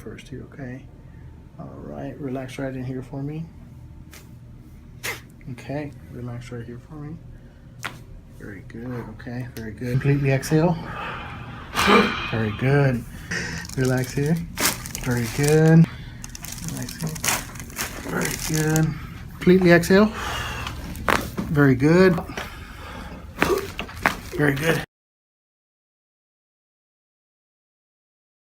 first here, okay? All right, relax right in here for me. Okay, relax right here for me. Very good, okay, very good. Completely exhale. Very good. Relax here. Very good. Relax here. Very good. Completely exhale. Very good. Very good.